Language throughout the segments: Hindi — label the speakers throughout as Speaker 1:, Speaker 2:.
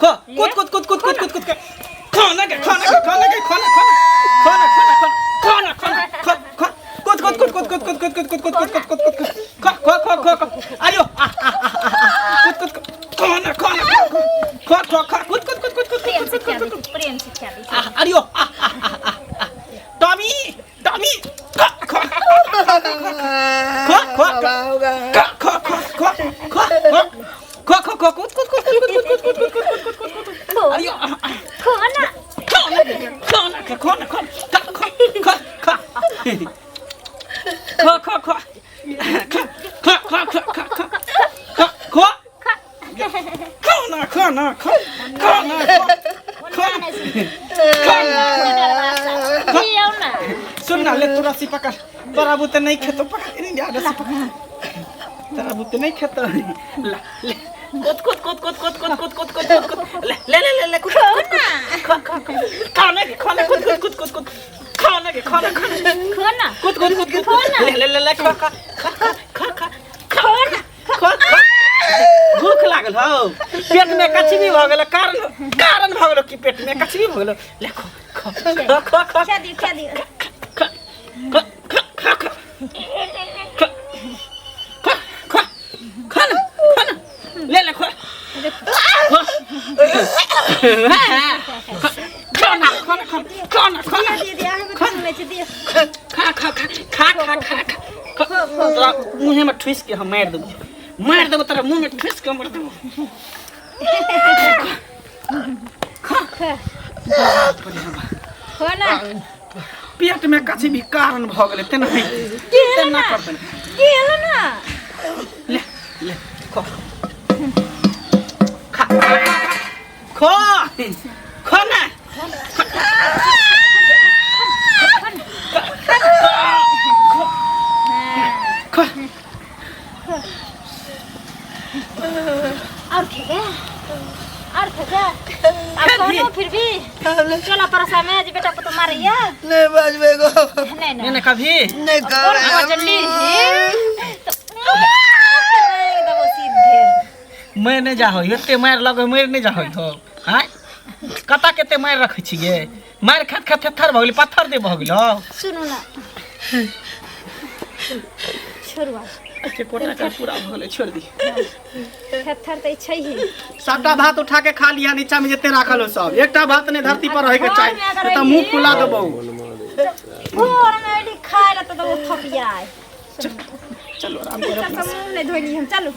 Speaker 1: खो कूद कूद कूद कूद कूद कूद कूद खाना के खाना के खाना के खाना खाना खाना खाना खाना खाना खो कूद कूद कूद कूद कूद कूद कूद कूद कूद कूद कूद कूद खो खो खो खो आयो कूद कूद खाना खाना खो खो खो कूद कूद कूद कूद
Speaker 2: प्रेम शिक्षा दी
Speaker 1: आयो टॉमी टॉमी खो खो खो खो खो खो खो खो खो खो कूद कूद कूद कूद कूद कूद कूद कूद कूद कूद आयो
Speaker 2: खाना
Speaker 1: खाना खाना खाना खो खो खो खो खो खो खाना खाना खाना सुन ना ले तोरा सी पकड़ तोरा बुते नहीं खेतो पकड़ नहीं आगे से पकड़ तोरा बुते नहीं खेतो ला ले कूद कूद कूद कूद कूद कूद कूद कूद कूद ले ले ले ले कूद खा खा खाना के खाना कूद कूद कूद कूद कूद खाना के खाना
Speaker 2: खाना
Speaker 1: कूद कूद कूद कूद ले ले ले ले खा खा खा खा खा खाना खा खा भूख लागल हो पेट में कचरी भ गेल कारण भ गेल कि पेट में कचरी भ गेल ले खो खो खो खो
Speaker 2: क्या दी
Speaker 1: खा खा खा खाना खाना ले ले खो खाना खाना खाना खाना
Speaker 2: दिया है बच्चे में दिया
Speaker 1: खा खा खा खा खा खा खा मुंह में ठुस के हम मार देबो तेरा मुंह में ठुस के मार देबो खा
Speaker 2: खाना
Speaker 1: पेट में कछि भी कारण भ गेले तेना कर दे
Speaker 2: केला ना
Speaker 1: ले ले खो खा खो खाना
Speaker 2: और खेगा अब कौनो फिर भी चला परसा में आज बेटा को तो मारिया
Speaker 3: नहीं बजबे गो
Speaker 2: नहीं
Speaker 1: नहीं कभी
Speaker 3: नहीं कर
Speaker 2: जल्दी एकदम सीधे
Speaker 1: मैं नहीं जा होई एते मार लगे मर नहीं जा होई तो हां कता केते मार रखै छिए मार खात खात थर भ गेल पत्थर दे भ गेल
Speaker 2: सुनो ना छोड़वा
Speaker 1: अच्छे कोटा का पूरा भ गेल छोड़ दी
Speaker 2: थर तो छै ही
Speaker 1: सबटा भात उठा के खा लिया नीचा में जते राखल हो सब एकटा भात ने धरती पर रहे के चाहिए त मुंह फुला देबो
Speaker 2: भोर में एडी खाए ला तो वो थपिया
Speaker 1: चलो आराम करो
Speaker 2: चल मुंह नहीं धोनी हम चलो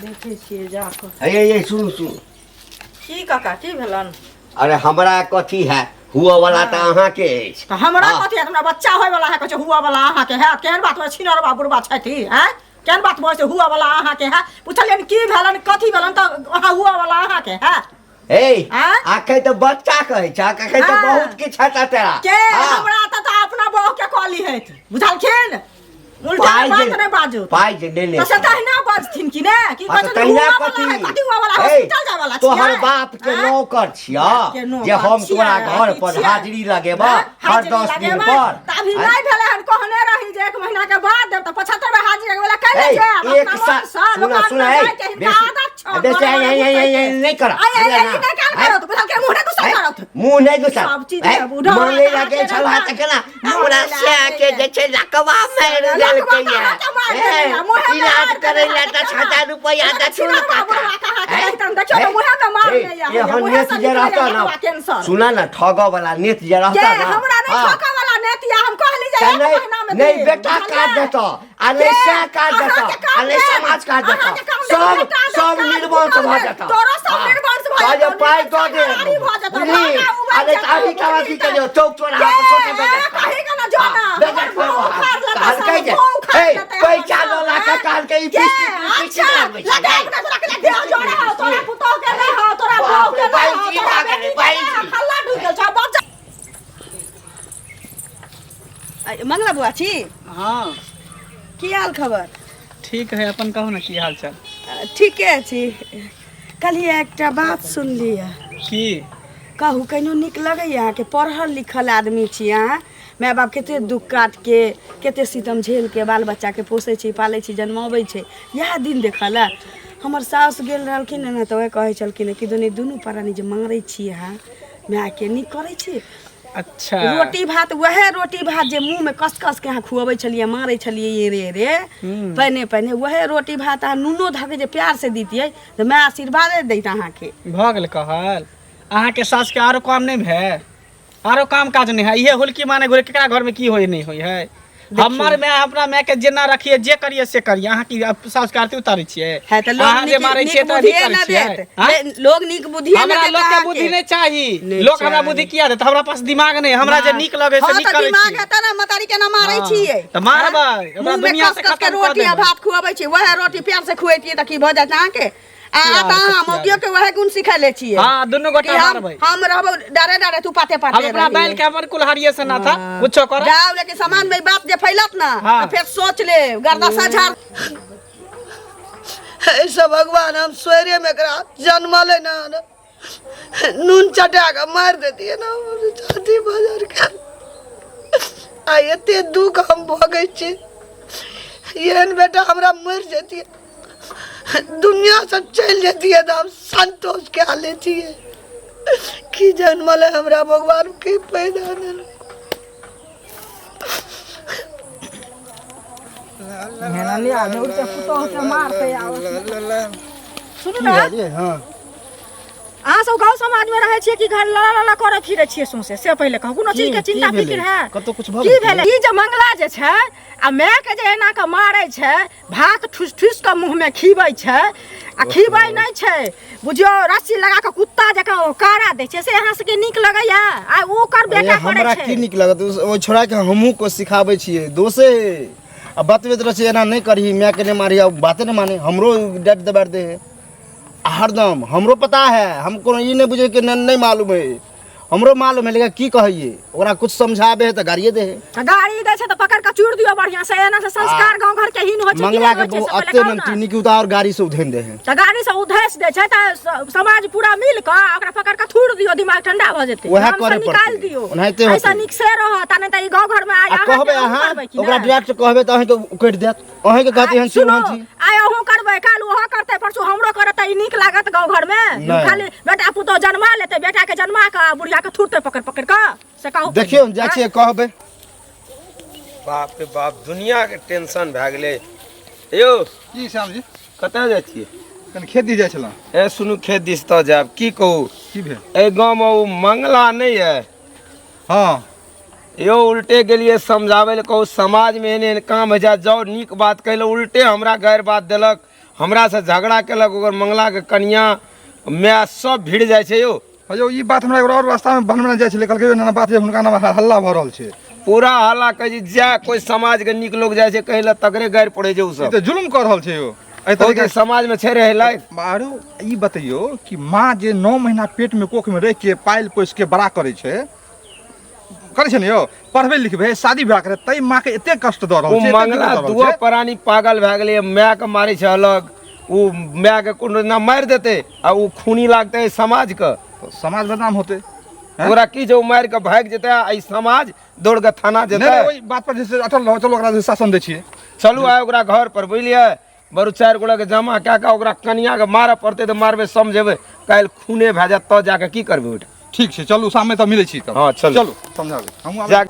Speaker 4: देखे छिए जाकर
Speaker 3: ये सुन सुन
Speaker 4: की काका की भेलन
Speaker 3: अरे हमरा कथी है हुआ वाला त अहाँ के अछि
Speaker 4: त हमरा कथि है हमरा बच्चा होय वाला है कछ हुआ वाला अहाँ के है केहन बात होय छिनर बाबुरबा छथि हैं केहन बात होय से हुआ वाला अहाँ के है पूछलियन की भेलन कथि भेलन त अहाँ हुआ वाला अहाँ के है
Speaker 3: ए आखे तो बच्चा कहै छ आखे तो बहुत किछ है तेरा
Speaker 4: के हमरा त अपना बहू के कहली है बुझलखिन उल्टा बात नहीं बाजू
Speaker 3: पाई जे देले
Speaker 4: तो तहिना बाजथिन कि ने की बाजू
Speaker 3: तहिना कथि
Speaker 4: हुआ वाला हॉस्पिटल जाय वाला
Speaker 3: तोहर बाप के नौकर छिया जे हम तोरा घर पर हाजिरी लगेबा हर 10 दिन पर
Speaker 4: अभी नहीं भेले हन कहने रही जे 1 महीना के बाद देब त 75 में हाजिरी लगेला कहले जे
Speaker 3: एक साल सुना बेसी नहीं कर मुंह नहीं गुस्सा मन ले लगे छला त केना हमरा से के जे छै लकवा मार देल के इलाज करे ला त 6000 रुपया द छुल का ये नेत जे रहता ना सुना ना ठगा वाला नेत जे रहता ना
Speaker 4: हमरा नहीं ठगा वाला नेत या हम कहली जे 1 महीना में
Speaker 3: नहीं बेटा काट देता अरे से काट देता अरे समाज काट देता सब निर्वंश भ जाता
Speaker 4: तोरा सब निर्वंश भ
Speaker 3: जाता पाई दो दे अरे ताही का की करियो चौक चौराहा पर छोटे बेटा
Speaker 4: कहीं का ना जाना
Speaker 3: बेटा काल कह जे ए पैसा ला का काल के पीछे
Speaker 4: लगा के दे जोड़ा तोरा पुतो के नहीं हो तोरा बहू के
Speaker 3: भाई जी भागे भाई
Speaker 4: हल्ला ढुक गल छ बच्चा मंगला बुआ छी
Speaker 1: हां
Speaker 4: की हाल खबर
Speaker 1: ठीक है अपन कहो ना की हाल चाल
Speaker 4: ठीके छी कल एकटा बात सुन लिया
Speaker 1: की
Speaker 5: कहू कहिनो नीक लगैया अहाँके पढ़ल लिखल आदमी छी अहाँ माय बाप कते दुख काट के कते सितम झेल के बाल बच्चा के पोसै छी पालै छी जन्मबै छै इएह दिन देखल हमर साउस गेल रहलखिन ने तऽ वएह कहै छलखिन कि दुनू प्राणी जे मारै छी अहाँ माय के नीक करै छी।
Speaker 1: अच्छा
Speaker 5: रोटी भात वह रोटी भात जे मुँह में कस कस के अहाँ खुआबै छलियै मारै छलियै रे पहिने वह रोटी भात अहाँ नूनो धऽ के जे प्यार से दितियै तऽ माय आशीर्वादे दैत अहाँके।
Speaker 1: भऽ गेल कहल अहाँके सास के आरो काम नहीं है आरो काम काज नहीं है ये हुलकी माने घुरे केकरा घर में की होय नहीं होय है। हमर मैं अपना मैं के जेना रखिए जे करिए से करिए अहाँ की सास के आरती उतारै छियै
Speaker 5: है त लोग नीक मारै छियै त अभी करै छियै लोग नीक बुद्धि
Speaker 1: हमरा लोग के बुद्धि नहीं चाहिए लोग हमरा बुद्धि किया देत हमरा पास दिमाग नहीं हमरा जे नीक लगे से नीक करै छी।
Speaker 5: दिमाग है त ना मतारी के ना मारै छियै
Speaker 1: त मारबै हमरा दुनिया से खत्म कर
Speaker 5: रोटी भात खुआबै छी वह रोटी प्यार से खुएतियै त की भ जात अहाँ के मौगियो के वह गुण सिखैले छियै।
Speaker 1: हां दुनु गोटा मारबै
Speaker 5: हम रहबो डारे डारे तू पाते पाते
Speaker 1: हम अपना बैल के हमर कुल्हाड़िए से ना था कुछो कर
Speaker 5: जाओ लेकिन सामान में बात जे फैलत ना तो फिर सोच ले गर्दासा झाड़
Speaker 6: ऐसा भगवान हम सोरे में करा जन्म ले ना नून चटा के मार देती है ना छाती बाजार के आ एते दुख हम भोगै छी येन बेटा हमरा मर जेती है दुनिया से चल जाती है तो हम संतोष के लेती है कि जन्म ले हमरा भगवान के पैदा न
Speaker 4: ले आ दौड़ के पुतो के मार के आव सुनू ना
Speaker 7: हां
Speaker 4: अहाँ सब गाँव समाज में रहे छियै कि घर लला करे फिरे छियै सौंसे से पहले कहू कोनो चीज के चिंता फिक्र है
Speaker 7: कतो कुछ
Speaker 4: की भेलै ई जे मंगला जे छै आ माय के जे एना के मारै छै भात ठुस ठुस के मुंह में खीबै छै आ खीबै नहीं छै बुझियो रस्सी लगा के कुत्ता जका कारा दै छै से अहाँ सबके नीक लगैया आ ओ कर बेटा करे छै
Speaker 7: हमरा की नीक लागत ओ छोड़ा के हमहू को सिखाबै छियै दोसे अब बतबैत रहे एना नहीं करही माय के नहीं मारी अब बाते नहीं माने हमरो डट दबाड़ दे हरदम हमरो पता है हमको ये नहीं बुझे कि नहीं मालूम है हमरो मालूम है लेकिन की कहिए ओकरा कुछ समझाबे है तो गाड़िए दे है
Speaker 4: गाड़ी दे छै तो पकड़ के चूड़ दियो बढ़िया से एना से संस्कार गांव घर के हीन हो छै
Speaker 7: मंगला के अत्ते में टीनी के उतार गाड़ी से उधेन दे है
Speaker 4: तो गाड़ी से उधेस दे छै त समाज पूरा मिल के ओकरा पकड़ के थूड़ दियो दिमाग ठंडा भ जेतै
Speaker 7: ओहे करे
Speaker 4: निकाल दियो
Speaker 7: ओनाहिते होतै
Speaker 4: ऐसा निक से रह त नहीं त ई गांव घर में आया
Speaker 7: कहबे अहाँ ओकरा डायरेक्ट कहबे त अहीं के उकट देत अहीं के कहती हन सुन छी
Speaker 4: आय अहू करबै काल ओहो करतै परसू हमरो करत ई निक लागत गांव घर में खाली बेटा पुतो जन्मा लेतै बेटा के जन्मा के बुढ़िया के थूड़तै पकड़ पकड़ के से कहू
Speaker 7: देखियो जा छियै कहबे
Speaker 8: बाप रे बाप दुनिया के टेंशन भए गेलै यौ
Speaker 9: जी श्याम जी
Speaker 8: कतऽ जाइ छियै
Speaker 9: कनि खेत दी जाइ छलहुँ
Speaker 8: ए सुनू खेत दिस तऽ जायब की कहू
Speaker 9: की भेल
Speaker 8: एहि गाँवमे ओ मंगला नहीं है
Speaker 9: हाँ
Speaker 8: यो उल्टे गेलिए समझावे ले कहू समाज में एहन एहन काम है जाओ नीक बात कहले उल्टे हमरा गैर बात देलक हमरा से झगड़ा केलक ओकर मंगला के कनिया माय सब भिड़ जाइ छै यौ
Speaker 9: यौ ई बात हमरा एगो और रास्ता में बनबे जाइ छलै कहलकै ना बात हुनका नाम हल्ला भऽ रहल छै
Speaker 8: पूरा हल्ला कह जा कोई समाज के नीक लोग जाइ छै कहै लए तकरे गैर पड़े छै उ सब
Speaker 9: तऽ जुलुम कर रहल छै यौ
Speaker 8: एहि तरीके समाज में छै रहे लायक
Speaker 9: आरो ई बतैयो कि माँ जे 9 महीना पेट में कोख में रह के पाल पोस के बड़ा करे छै ने यौ पढ़बे लिखबे शादी ब्याह करे तै माँ के एते कष्ट दऽ रहल छै
Speaker 8: मंगला दुआ प्राणी पागल भए गेलै माय के मारै छै अलग उ माय के कोनो ना मारि देते आ उ खूनी लागते समाज के
Speaker 9: समाज बदनाम होते
Speaker 8: ओकरा की जे मारि के भाग जेते आ समाज दौड़ के थाना जेते
Speaker 9: नहीं ओई बात पर जैसे अटल रहो चलो ओकरा शासन दै छियै
Speaker 8: चलू आय ओकरा घर पर बुझलियै बरु 4 गोड़ा के जमा कए के ओकरा कनिया के मारऽ पड़ते तऽ मारबे समझेबै काल्हि खूने भए जात तऽ जाके की करबै ओठ
Speaker 9: ठीक छै चलू शाम में तऽ मिलै छी तब
Speaker 8: हां
Speaker 9: चलू समझाबे हम
Speaker 8: जा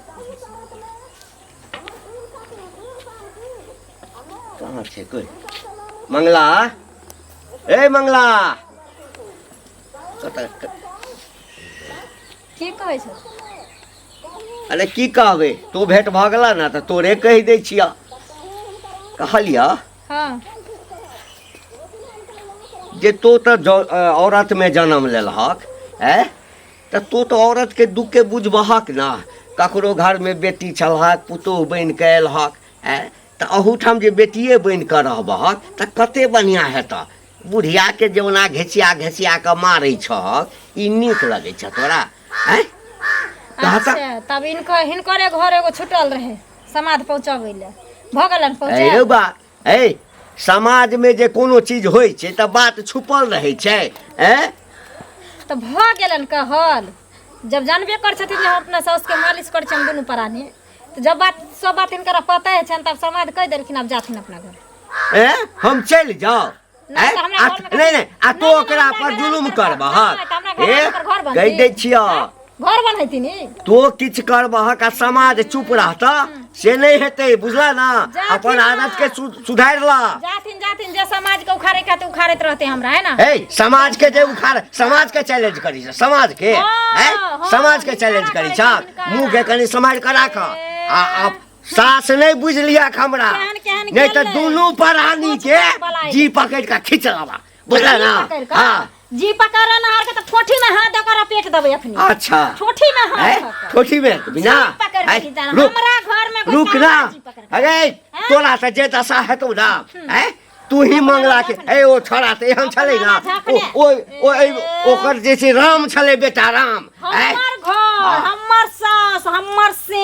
Speaker 3: कहाँ छै कोई मंगला ए मंगला
Speaker 2: की कहै छै
Speaker 3: अरे की कहबे तू भेंट भऽ गेला ना तऽ तोरे कहि दै छिया कहलिया
Speaker 2: हां
Speaker 3: जे तो तऽ औरत में जन्म लेलहक है तऽ तू तऽ औरत के दुख के बुझबहक ना ककरो घर में बेटी छलहक पुतोह बनि के एलहक है तऽ अहूठाम जे बेटिए बनि कऽ रहबहक तऽ कते बढ़िया हेतऽ बुढ़िया के जौना घेसिया घेसिया के मारै छहक ई नीक लगै छ तोरा हैं
Speaker 2: अच्छा तब हिनकरे घर एगो छुटल रहे समाज पहुंचाबै ले भ गेलन पहुंचा
Speaker 3: अरे बा ए समाज में जे कोनो चीज होइ छै तऽ बात छुपल रहै छै हैं
Speaker 2: तो भ गेलन कहल जब जानबे कर छथिन जे हम अपना साउस के मालिश कर छन दुनू परानी तो जब बात सब बात इनकरा पता है छन तब समाज कह देलखिन अब जाथिन अपना घर।
Speaker 3: ए हम चल जाओ
Speaker 2: नहीं, तो हमरा घर में
Speaker 3: नहीं नहीं आ तो ओकरा पर जुलुम करबह ए कह दै छिया
Speaker 2: घर बनैतिन
Speaker 3: तो किछ करबह का समाज चुप रहता से नहीं हेतै बुझला ना अपन आदत के सुधार ला।
Speaker 2: जाथिन जाथिन जे समाज के उखाड़े का तो उखाड़त रहते हमरा है ना।
Speaker 3: ए समाज के जे उखाड़ समाज के चैलेंज करी समाज के समाज के चैलेंज करी छ मुंह के कनी समाज करा का आप सास नहीं बुझ लिया हमरा नहीं तो दोनों प्राणी के जी पकड़ का खींच लावा बुझला ना। हां
Speaker 2: जी पकड़ ना हार के तो ठोठी में हाथ देकर पेट देबे अपनी।
Speaker 3: अच्छा
Speaker 2: ठोठी में हाथ
Speaker 3: ठोठी में बिना
Speaker 2: हमरा घर में
Speaker 3: रुक ना अरे तोरा से जे दशा है तो ना तू ही मंगला के ए ओ छोड़ा ते हम चले ना ओ ओकर जैसे राम चले बेटा राम
Speaker 2: हमर घर हमर सास हमर से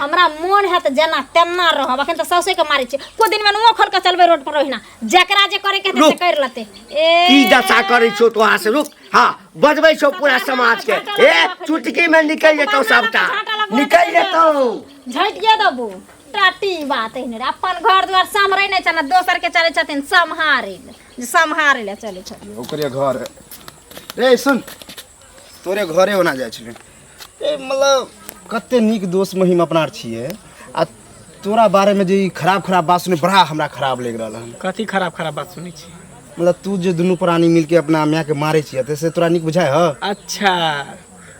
Speaker 2: हमरा मन है त जना तेना रहब अखन त सासे के मारे छै को दिन में मुंह खोल के चलबे रोड पर रहिना जकरा जे करे के से कर लते
Speaker 3: की दशा करे छो तो आ से रुक। हां बजबै छो पूरा समाज के ए चुटकी में निकल जेतो सबटा निकल जेतो
Speaker 2: झटिया दबो टाटी बात है ने अपन घर द्वार संभरै नै छन दोसर के चले छथिन संहारे ले चले छथिन
Speaker 7: ओकरे घर रे सुन तोरे घरे होना जाय छले ए मतलब कते नीक दोस्त महिम अपनार छिए आ तोरा बारे में जे खराब बात सुने बड़ा हमरा खराब लग रहल हन।
Speaker 1: कथी खराब बात सुनै छी
Speaker 7: मतलब तू जे दुनू प्राणी मिलके अपना माय के मारे छिए त से तोरा नीक बुझाय ह।
Speaker 1: अच्छा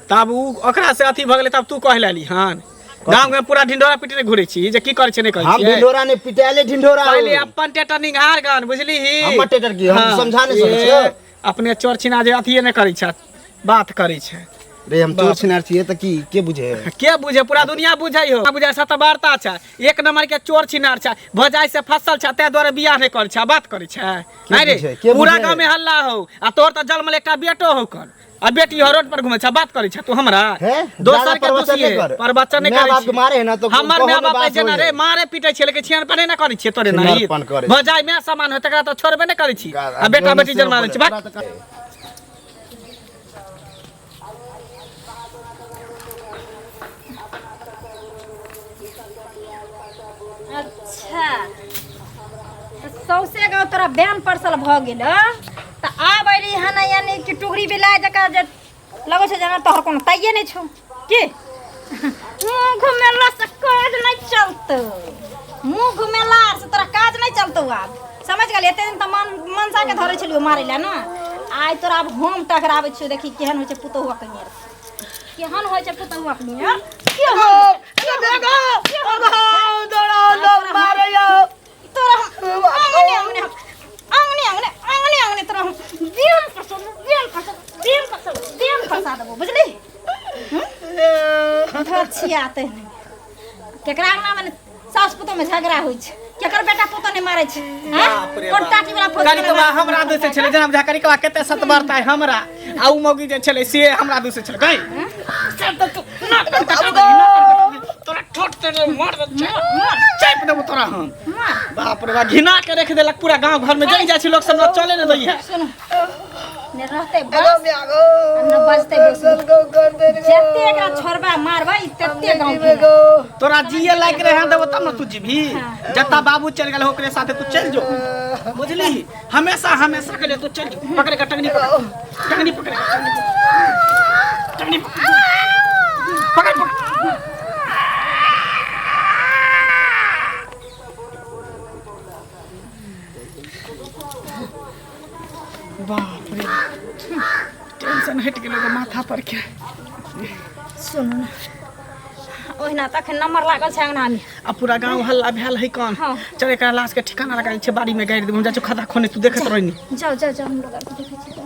Speaker 1: तब उ ओकरा से अथी भ गेलै तब तू कह लेली हन गांव में पूरा ढिंढोरा पिटने घुरे छी जे की करे छै नै कहै छी
Speaker 7: हम ढिंढोरा ने पिटाले ढिंढोरा
Speaker 1: पहले अपन टेटर निगार गन बुझली ही
Speaker 7: हम टेटर की हम समझा नै सकै छी
Speaker 1: अपने चोर छिना जे अथी नै करै छ बात करै छै
Speaker 7: रे हम चोर छिनार छिए त की के बुझे
Speaker 1: के बुझे पूरा दुनिया बुझै हो बुझै सत वार्ता छ एक नंबर के चोर छिनार छ भजाय से फसल छ ते द्वारा बियाह नै कर छ बात करै छै नै रे पूरा गांव में हल्ला हो आ तोर त जन्म ले एकटा बेटो हो कर आ बेटी हो रोड पर घुमै छ बात करै छ तू हमरा दोसर के दोषी प्रवचन नै करै छी
Speaker 7: मारे है ना तो
Speaker 1: हमर माय बाप जेना रे मारे पीटे छै लेकिन छियान पर नै करै छी तोरे नहीं भजाय में सामान हो तकरा त छोड़बे नै करै छी आ बेटा बेटी जन्म लै छी बात।
Speaker 2: अच्छा सौसे गाँव तोरा बैन परसल भ गेल त आब अइली हन यानी कि टुकड़ी बिलाय जका जे लगै छै जेना तोहर कोनो ताइये नै छौ की मुंह घुमेला से काज नै चलतौ मुंह घुमेला से तोरा काज नै चलतौ आब समझ गेली एते दिन त मनसा के धरै छलियो मारै ला ना आइ तोरा अब हम टकराबै छियो देखी केहन होइ छै पुतहुआ के नियर केहन होइ छै पुतहुआ के नियर केकरा में सास पुतो में झगड़ा होइ छै केकर बेटा पुतो ने मारै छै कोन टाटी वाला फोन
Speaker 1: कनिकवा हमरा दोसे छले जना बुझा कनिकवा कते सतबरता है हमरा आ उ मौगी जे छले से हमरा दोसे छले गई से त तू ना तोरा ठोट ते मार दे चाप देबो तोरा हम बाप रे बा घिना के रख देलक पूरा गांव घर में जई जाय छी लोग सब चले न दई है
Speaker 2: ने रहते बस न बजते जत्ते एकरा छोरबा मारबै तत्ते गांव के
Speaker 1: तोरा जिए लायक रहे देबो तब न तू जीभी जत्ता बाबू चल गेल ओकरे साथे तू चल जो बुझली हमेशा के लिए तू चल जो पकड़ के टंगनी पकड़ टंगनी पकड़ बाप रे टेंशन हट गेलो माथा पर के
Speaker 2: सुनो ना ओहिना तखन नंबर लागल छै अंगना में
Speaker 1: आ पूरा गांव हल्ला भेल है कौन चल एकरा लाश के ठिकाना लगाई छै बाड़ी में गाड़ दे हम जा खदा खोने तू देखत रहनी
Speaker 2: जाओ हम लोग देखे छी